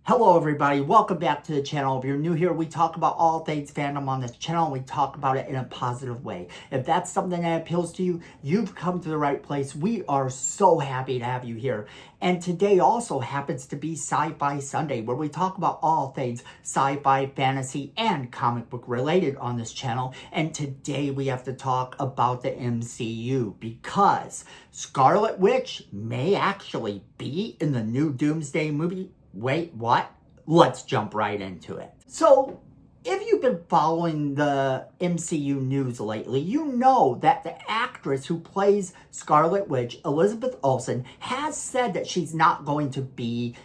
Hello everybody, welcome back to the channel. If you're new here, we talk about all things fandom on this channel and we talk about it in a positive way. If that's something that appeals to you, you've come to the right place. We are so happy to have you here. And today also happens to be Sci-Fi Sunday, where we talk about all things sci-fi, fantasy, and comic book related on this channel. And today we have to talk about the MCU because Scarlet Witch may actually be in the new Doomsday movie. Wait, what? Let's jump right into it. So, if you've been following the MCU news lately, you know that the actress who plays Scarlet Witch, Elizabeth Olsen, has said that she's not going to be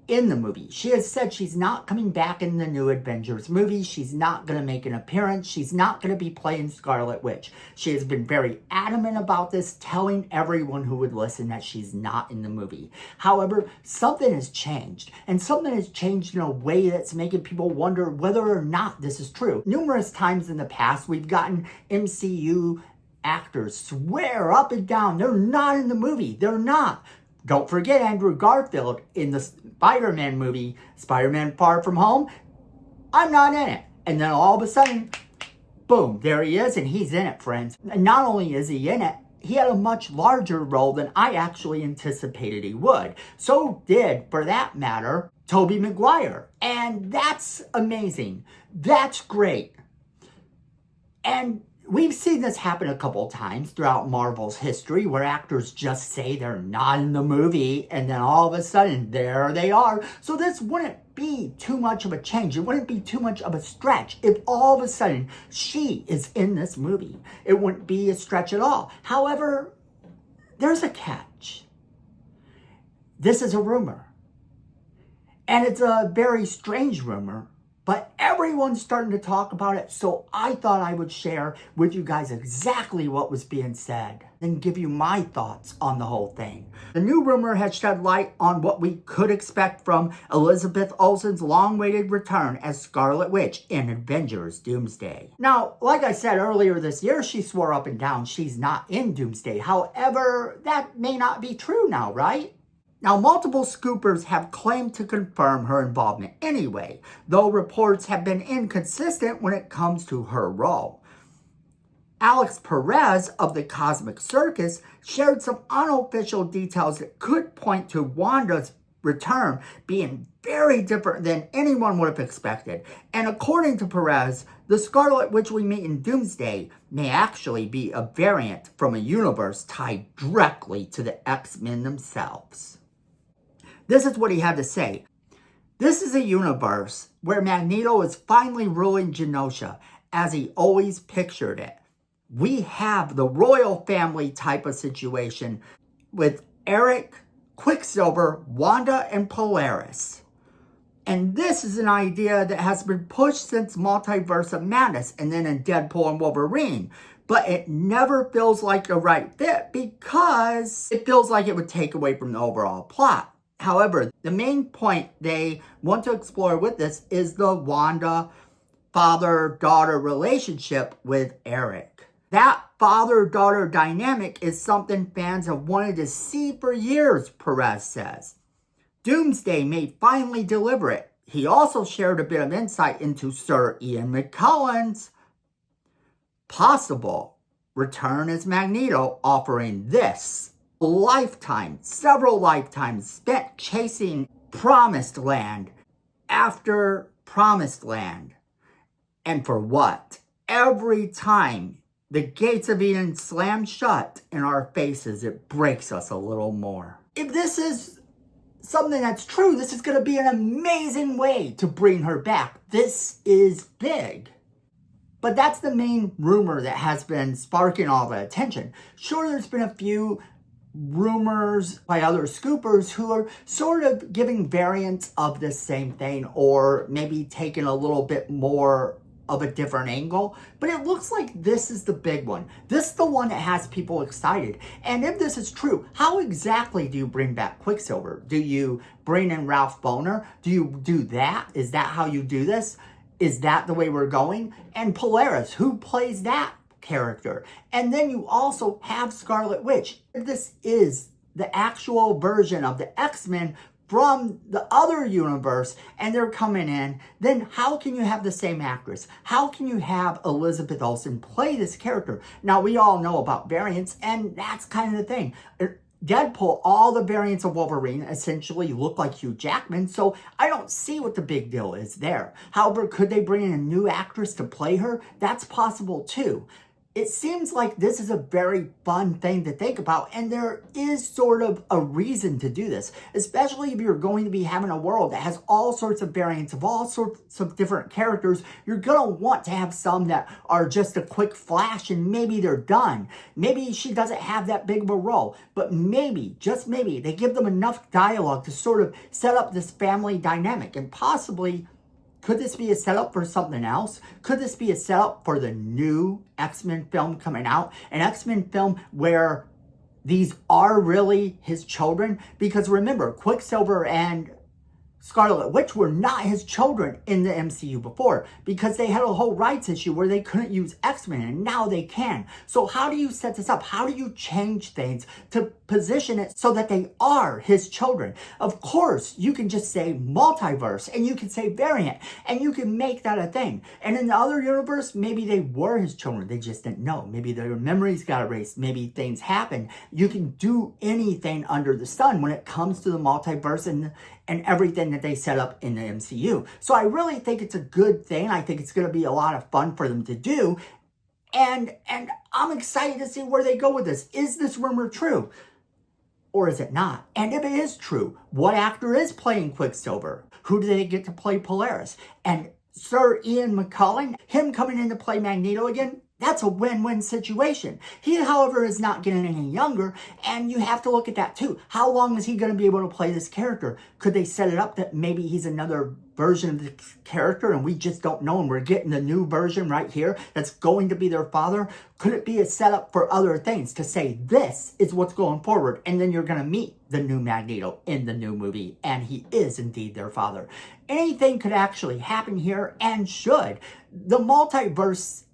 in the movie. She has said she's not coming back in the new Avengers movie. She's not going to make an appearance. She's not going to be playing Scarlet Witch. She has been very adamant about this, telling everyone who would listen that she's not in the movie. However, something has changed, and something has changed in a way that's making people wonder whether or not this is true. Numerous times in the past, we've gotten MCU actors swear up and down they're not in the movie. They're not. Don't forget Andrew Garfield in the Spider-Man movie, Spider-Man Far From Home. I'm not in it. And then all of a sudden, boom, there he is, and he's in it, friends. And not only is he in it, he had a much larger role than I actually anticipated he would. So did, for that matter, Tobey Maguire. And that's amazing. That's great. And we've seen this happen a couple times throughout Marvel's history where actors just say they're not in the movie and then all of a sudden there they are. So this wouldn't be too much of a change. It wouldn't be too much of a stretch if all of a sudden she is in this movie. It wouldn't be a stretch at all. However, there's a catch. This is a rumor. And it's a very strange rumor. But everyone's starting to talk about it, so I thought I would share with you guys exactly what was being said and give you my thoughts on the whole thing. The new rumor has shed light on what we could expect from Elizabeth Olsen's long-awaited return as Scarlet Witch in Avengers Doomsday. Now, like I said earlier this year, she swore up and down she's not in Doomsday. However, that may not be true now, right? Now, multiple scoopers have claimed to confirm her involvement anyway, though reports have been inconsistent when it comes to her role. Alex Perez of the Cosmic Circus shared some unofficial details that could point to Wanda's return being very different than anyone would have expected. And according to Perez, the Scarlet Witch we meet in Doomsday may actually be a variant from a universe tied directly to the X-Men themselves. This is what he had to say. This is a universe where Magneto is finally ruling Genosha as he always pictured it. We have the royal family type of situation with Eric, Quicksilver, Wanda, and Polaris. And this is an idea that has been pushed since Multiverse of Madness and then in Deadpool and Wolverine. But it never feels like the right fit because it feels like it would take away from the overall plot. However, the main point they want to explore with this is the Wanda father-daughter relationship with Eric. That father-daughter dynamic is something fans have wanted to see for years, Perez says. Doomsday may finally deliver it. He also shared a bit of insight into Sir Ian McKellen's possible return as Magneto, offering this. Several lifetimes spent chasing Promised Land after Promised Land. And for what? Every time the gates of Eden slam shut in our faces, it breaks us a little more. If this is something that's true, this is going to be an amazing way to bring her back. This is big. But that's the main rumor that has been sparking all the attention. Sure, there's been a few rumors by other scoopers who are sort of giving variants of this same thing or maybe taking a little bit more of a different angle. But it looks like this is the big one. This is the one that has people excited. And if this is true, how exactly do you bring back Quicksilver? Do you bring in Ralph Bohner? Do you do that? Is that how you do this? Is that the way we're going? And Polaris, who plays that character? And then you also have Scarlet Witch. This is the actual version of the X-Men from the other universe and they're coming in, then how can you have the same actress? How can you have Elizabeth Olsen play this character? Now, we all know about variants, and that's kind of the thing. Deadpool, all the variants of Wolverine essentially look like Hugh Jackman, so I don't see what the big deal is there. However, could they bring in a new actress to play her? That's possible too. It seems like this is a very fun thing to think about, and there is sort of a reason to do this, especially if you're going to be having a world that has all sorts of variants of all sorts of different characters. You're going to want to have some that are just a quick flash and maybe they're done. Maybe she doesn't have that big of a role, but maybe, just maybe, they give them enough dialogue to sort of set up this family dynamic, and possibly, could this be a setup for something else? Could this be a setup for the new X-Men film coming out? An X-Men film where these are really his children? Because remember, Quicksilver and Scarlet Witch were not his children in the MCU before, because they had a whole rights issue where they couldn't use X-Men, and now they can. So how do you set this up? How do you change things to position it so that they are his children? Of course, you can just say multiverse, and you can say variant, and you can make that a thing. And in the other universe, maybe they were his children. They just didn't know. Maybe their memories got erased. Maybe things happened. You can do anything under the sun when it comes to the multiverse and everything that they set up in the MCU. So I really think it's a good thing. I think it's going to be a lot of fun for them to do. And I'm excited to see where they go with this. Is this rumor true? Or is it not? And if it is true, what actor is playing Quicksilver? Who do they get to play Polaris? And Sir Ian McKellen, him coming in to play Magneto again, that's a win-win situation. He, however, is not getting any younger, and you have to look at that too. How long is he going to be able to play this character? Could they set it up that maybe he's another version of the character and we just don't know, and we're getting the new version right here that's going to be their father? Could it be a setup for other things to say this is what's going forward, and then you're going to meet the new Magneto in the new movie, and he is indeed their father? Anything could actually happen here, and should. The multiverse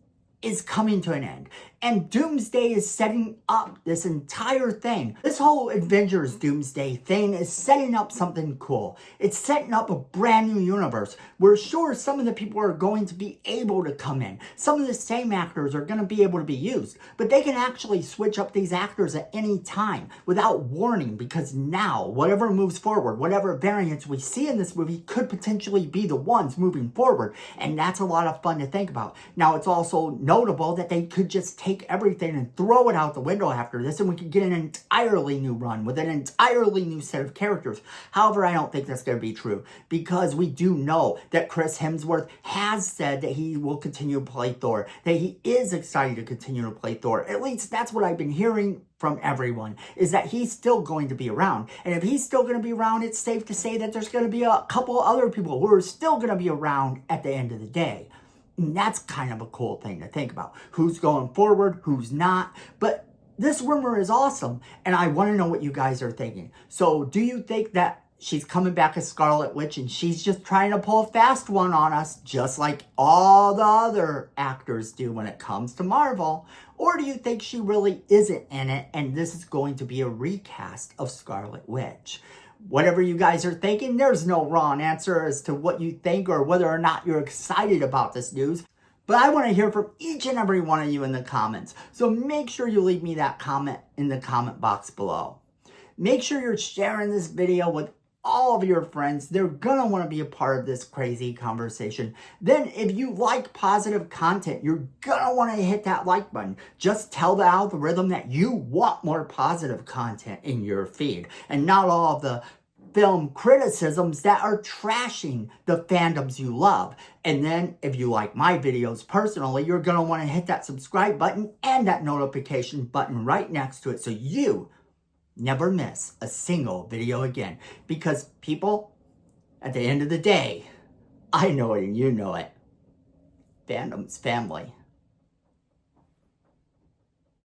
is coming to an end, and Doomsday is setting up this entire thing. This whole Avengers Doomsday thing is setting up something cool. It's setting up a brand new universe where, sure, some of the people are going to be able to come in. Some of the same actors are going to be able to be used, but they can actually switch up these actors at any time without warning, because now, whatever moves forward, whatever variants we see in this movie could potentially be the ones moving forward, and that's a lot of fun to think about. Now, it's also notable that they could just take everything and throw it out the window after this, and we could get an entirely new run with an entirely new set of characters. However, I don't think that's going to be true, because we do know that Chris Hemsworth has said that he will continue to play Thor, that he is excited to continue to play Thor. At least that's what I've been hearing from everyone, is that he's still going to be around. And if he's still going to be around, it's safe to say that there's going to be a couple other people who are still going to be around at the end of the day. And that's kind of a cool thing to think about. Who's going forward, who's not. But this rumor is awesome, and I want to know what you guys are thinking. So do you think that she's coming back as Scarlet Witch and she's just trying to pull a fast one on us, just like all the other actors do when it comes to Marvel? Or do you think she really isn't in it and this is going to be a recast of Scarlet Witch? Whatever you guys are thinking, there's no wrong answer as to what you think or whether or not you're excited about this news. But I want to hear from each and every one of you in the comments. So make sure you leave me that comment in the comment box below. Make sure you're sharing this video with all of your friends. They're gonna want to be a part of this crazy conversation. Then if you like positive content, you're gonna want to hit that like button. Just tell the algorithm that you want more positive content in your feed, and not all of the film criticisms that are trashing the fandoms you love. And then if you like my videos personally, you're gonna want to hit that subscribe button and that notification button right next to it, so you never miss a single video again. Because people, at the end of the day, I know it and you know it, fandom's family.